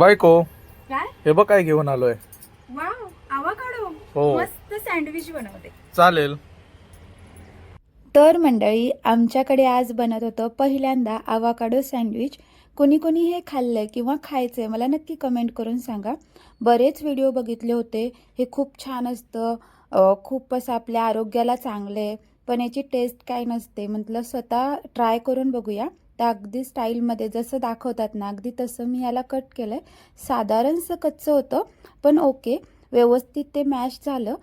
बायको काय? हे बघ काय घेऊन आलोय. Wow, avocado. हो. मस्त सँडविच बनवते. चालेल. तर मंडळी, आमच्याकडे आज बनत होतं पहिल्यांदा आवाकाडो सँडविच. कोणी कोणी हे खाल्लंय किंवा खायचंय मला नक्की कमेंट करून सांगा. बरेच व्हिडिओ बघितले होते, हे खूप छान असतं, खूप असं आपल्या आरोग्याला चांगलं आहे, पण याची टेस्ट काय नसते. म्हटलं स्वतः ट्राय करून बघूया. तर अगदी स्टाईलमध्ये जसं दाखवतात ना, अगदी तसं मी याला कट केलं आहे. साधारणसं कच्चं होतं, पण ओके, व्यवस्थित ते मॅश झालं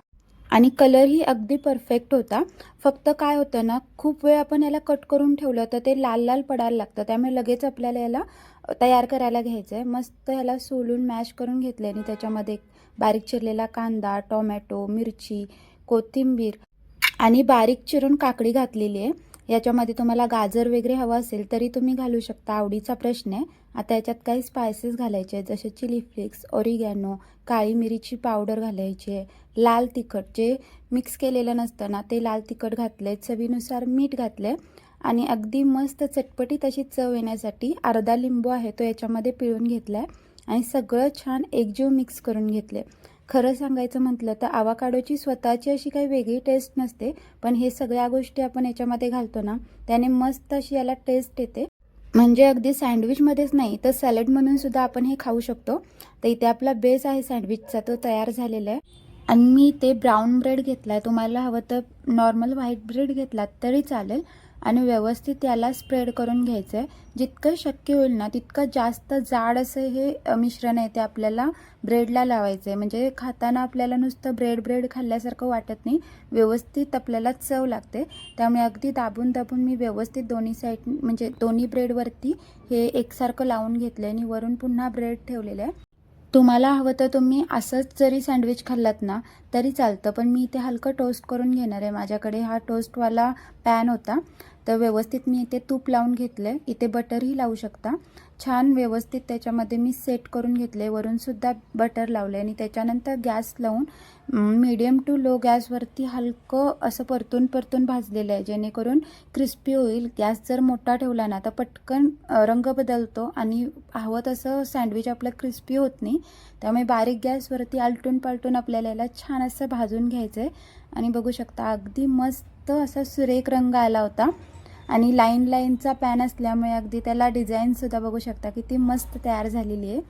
आणि कलरही अगदी परफेक्ट होता. फक्त काय होतं ना, खूप वेळ आपण याला कट करून ठेवलं तर ते लाल लाल पडायला लागतं, त्यामुळे लगेच आपल्याला याला तयार करायला घ्यायचं आहे. मस्त ह्याला सोलून मॅश करून घेतले आणि त्याच्यामध्ये बारीक चिरलेला कांदा, टोमॅटो, मिरची, कोथिंबीर आणि बारीक चिरून काकडी घातलेली आहे. याच्यामध्ये तुम्हाला गाजर वगैरे हवं असेल तरी तुम्ही घालू शकता, आवडीचा प्रश्न आहे. आता याच्यात काही स्पायसेस घालायचे आहेत, जसे चिली फ्लेक्स, ऑरिगॅनो, काळी मिरीची पावडर घालायची आहे, लाल तिखट जे मिक्स केलेलं नसतं ना ते लाल तिखट घातलं आहे, चवीनुसार मीठ घातलं आहे आणि अगदी मस्त चटपटीत अशी चव येण्यासाठी अर्धा लिंबू आहे तो याच्यामध्ये पिळून घेतला आहे आणि सगळं छान एकजीव मिक्स करून घेतले. खरं सांगायचं म्हटलं तर आवाकाडोची स्वतःची अशी काही वेगळी टेस्ट नसते, पण हे सगळ्या गोष्टी आपण याच्यामध्ये घालतो ना त्याने मस्त अशी याला टेस्ट येते. म्हणजे अगदी सँडविचमध्येच नाही तर सॅलड म्हणून सुद्धा आपण हे खाऊ शकतो. तर इथे आपला बेस आहे सँडविचचा, तो तयार झालेला आहे आणि मी इथे ब्राऊन ब्रेड घेतला आहे. तुम्हाला हवं तर नॉर्मल व्हाईट ब्रेड घेतलात तरी चालेल आणि व्यवस्थित याला स्प्रेड करून घ्यायचं आहे. जितकं शक्य होईल ना तितकं जास्त जाड असं हे मिश्रण आहे ते आपल्याला ब्रेडला लावायचं आहे. म्हणजे खाताना आपल्याला नुसतं ब्रेड ब्रेड खाल्ल्यासारखं वाटत नाही, व्यवस्थित आपल्याला चव लागते. त्यामुळे अगदी दाबून दाबून मी व्यवस्थित दोन्ही साईड म्हणजे दोन्ही ब्रेडवरती हे एकसारखं लावून घेतलं आहे आणि वरून पुन्हा ब्रेड ठेवलेलं आहे. तुम्हाला हवं तर तुम्ही असंच जरी सँडविच खाल्लात ना तरी चालतं, पण मी इथे हलकं टोस्ट करून घेणार आहे. माझ्याकडे हा टोस्टवाला पॅन होता, तर व्यवस्थित मी इथे तूप लावून घेतलं आहे. इथे बटरही लावू शकता. छान व्यवस्थित त्याच्यामध्ये मी सेट करून घेतले, वरूनसुद्धा बटर लावलं आणि त्याच्यानंतर गॅस लावून मीडियम टू लो गॅसवरती हलकं असं परतून परतून भाजलेलं आहे, जेणेकरून क्रिस्पी होईल. गॅस जर मोठा ठेवला ना तर पटकन रंग बदलतो आणि हवं तसं सँडविच आपलं क्रिस्पी होत नाही. त्यामुळे बारीक गॅसवरती आलटून पालटून आपल्याला याला छान असं भाजून घ्यायचं आहे आणि बघू शकता अगदी मस्त असा सुरेख रंग आला होता आणि लाईन लाईनचा पॅन असल्यामुळे अगदी त्याला डिझाईनसुद्धा बघू शकता किती मस्त तयार झालेली आहे.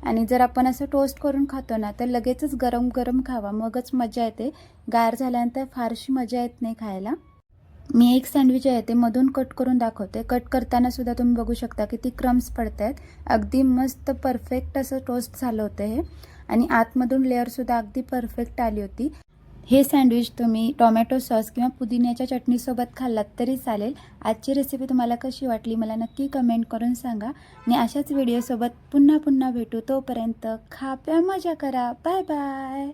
आणि जर आपण असं टोस्ट करून खातो ना तर लगेचच गरम गरम खावा, मगच मजा येते. गार झाल्यानंतर फारशी मजा येत नाही खायला. मी एक सँडविच आहे ते मधून कट करून दाखवते. कट करताना सुद्धा तुम्ही बघू शकता किती क्रम्स पडत आहेत. अगदी मस्त परफेक्ट असं टोस्ट झालं होतं हे आणि आतमधून लेअरसुद्धा अगदी परफेक्ट आली होती. हे सँडविच तुम्ही टोमॅटो सॉस किंवा पुदिन्याच्या चटणीसोबत खाल्लात तरी चालेल. आजची रेसिपी तुम्हाला कशी वाटली मला नक्की कमेंट करून सांगा आणि अशाच व्हिडिओसोबत पुन्हा पुन्हा भेटू. तोपर्यंत खा प्या मजा करा. Bye bye.